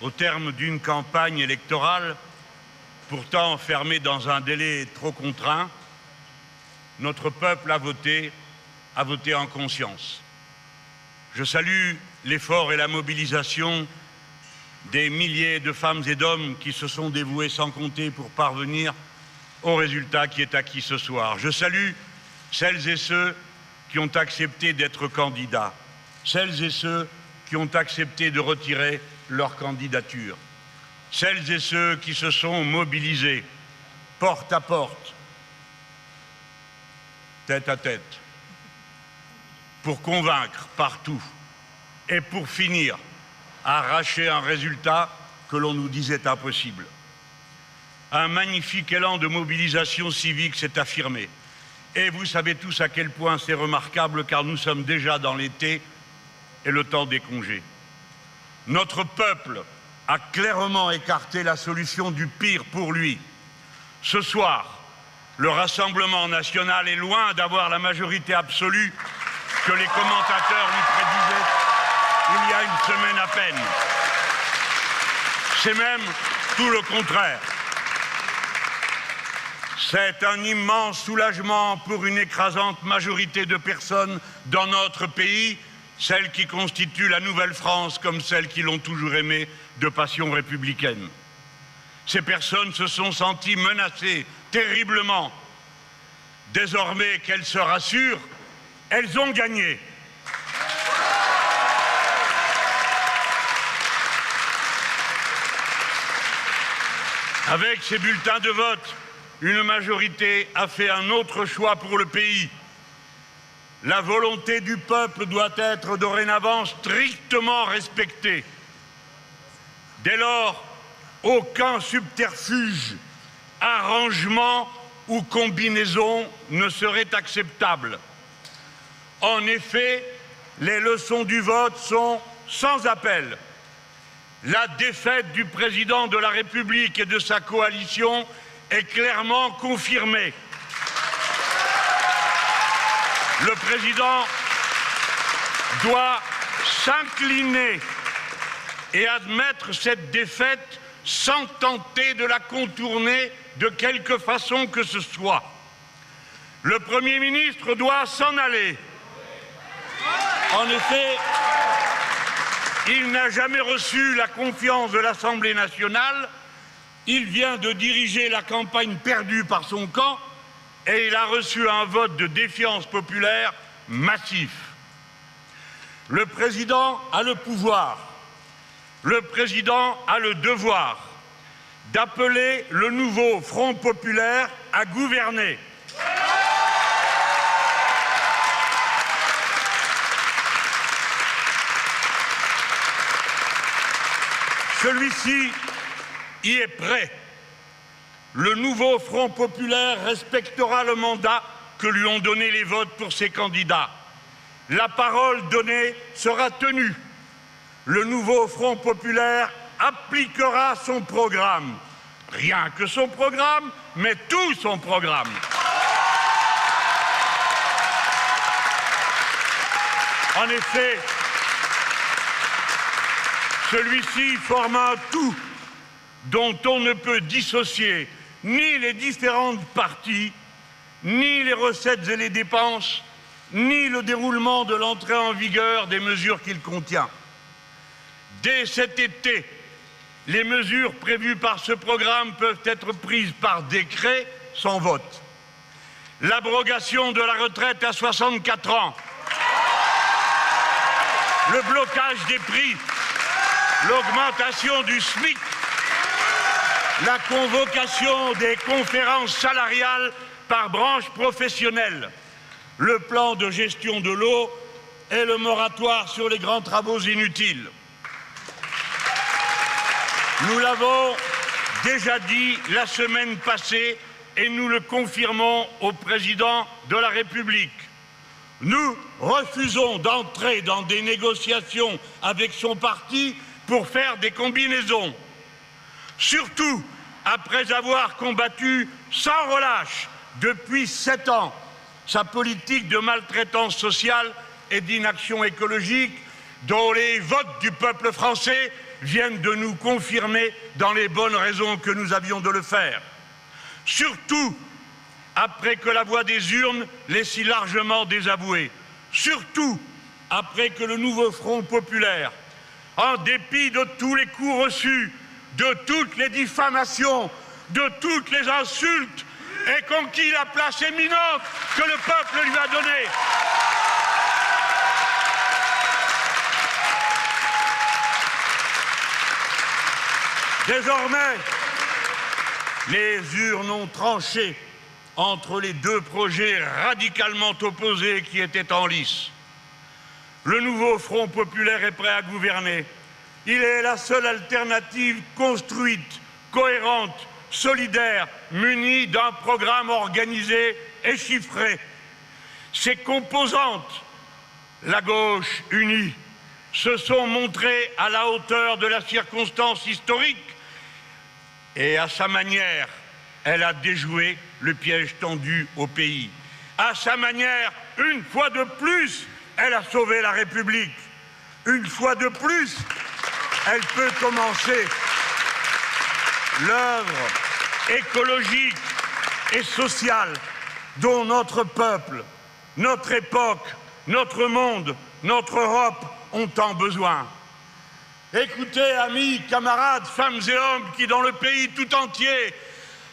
Au terme d'une campagne électorale, pourtant enfermée dans un délai trop contraint, notre peuple a voté en conscience. Je salue l'effort et la mobilisation des milliers de femmes et d'hommes qui se sont dévoués sans compter pour parvenir au résultat qui est acquis ce soir. Je salue celles et ceux qui ont accepté d'être candidats, celles et ceux qui ont accepté de retirer leur candidature, celles et ceux qui se sont mobilisés porte à porte, tête à tête, pour convaincre partout et pour finir à arracher un résultat que l'on nous disait impossible. Un magnifique élan de mobilisation civique s'est affirmé. Et vous savez tous à quel point c'est remarquable, car nous sommes déjà dans l'été et le temps des congés. Notre peuple a clairement écarté la solution du pire pour lui. Ce soir, le Rassemblement national est loin d'avoir la majorité absolue que les commentateurs lui prédisaient il y a une semaine à peine. C'est même tout le contraire. C'est un immense soulagement pour une écrasante majorité de personnes dans notre pays, celles qui constituent la nouvelle France comme celles qui l'ont toujours aimée de passion républicaine. Ces personnes se sont senties menacées terriblement. Désormais qu'elles se rassurent, elles ont gagné. Avec ces bulletins de vote, une majorité a fait un autre choix pour le pays. La volonté du peuple doit être dorénavant strictement respectée. Dès lors, aucun subterfuge, arrangement ou combinaison ne serait acceptable. En effet, les leçons du vote sont sans appel. La défaite du président de la République et de sa coalition est clairement confirmée. Le président doit s'incliner et admettre cette défaite sans tenter de la contourner de quelque façon que ce soit. Le Premier ministre doit s'en aller. En effet, il n'a jamais reçu la confiance de l'Assemblée nationale. Il vient de diriger la campagne perdue par son camp et il a reçu un vote de défiance populaire massif. Le président a le pouvoir, le président a le devoir d'appeler le nouveau Front populaire à gouverner. Celui-ci y est prêt. Le nouveau Front populaire respectera le mandat que lui ont donné les votes pour ses candidats. La parole donnée sera tenue. Le nouveau Front populaire appliquera son programme. Rien que son programme, mais tout son programme. En effet, celui-ci forme un tout dont on ne peut dissocier ni les différentes parties, ni les recettes et les dépenses, ni le déroulement de l'entrée en vigueur des mesures qu'il contient. Dès cet été, les mesures prévues par ce programme peuvent être prises par décret sans vote. L'abrogation de la retraite à 64 ans, le blocage des prix, l'augmentation du SMIC, la convocation des conférences salariales par branche professionnelle, le plan de gestion de l'eau et le moratoire sur les grands travaux inutiles. Nous l'avons déjà dit la semaine passée et nous le confirmons au président de la République. Nous refusons d'entrer dans des négociations avec son parti pour faire des combinaisons. Surtout après avoir combattu sans relâche depuis 7 ans sa politique de maltraitance sociale et d'inaction écologique, dont les votes du peuple français viennent de nous confirmer dans les bonnes raisons que nous avions de le faire. Surtout après que la voix des urnes l'ait si largement désavouée. Surtout après que le nouveau Front populaire, en dépit de tous les coups reçus, de toutes les diffamations, de toutes les insultes, ait conquis la place éminente que le peuple lui a donnée. Désormais, les urnes ont tranché entre les deux projets radicalement opposés qui étaient en lice. Le nouveau Front populaire est prêt à gouverner. Il est la seule alternative construite, cohérente, solidaire, munie d'un programme organisé et chiffré. Ses composantes, la gauche unie, se sont montrées à la hauteur de la circonstance historique et à sa manière, elle a déjoué le piège tendu au pays. À sa manière, une fois de plus, elle a sauvé la République. Une fois de plus, elle peut commencer l'œuvre écologique et sociale dont notre peuple, notre époque, notre monde, notre Europe ont tant besoin. Écoutez, amis, camarades, femmes et hommes qui, dans le pays tout entier,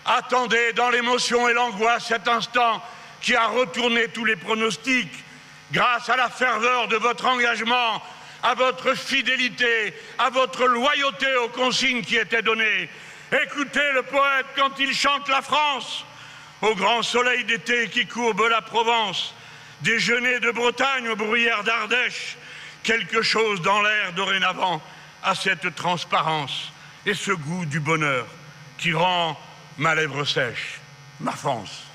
attendaient dans l'émotion et l'angoisse cet instant qui a retourné tous les pronostics grâce à la ferveur de votre engagement, à votre fidélité, à votre loyauté aux consignes qui étaient données. Écoutez le poète quand il chante la France, au grand soleil d'été qui courbe la Provence, des genêts de Bretagne aux bruyères d'Ardèche, quelque chose dans l'air dorénavant a cette transparence et ce goût du bonheur qui rend ma lèvre sèche, ma France.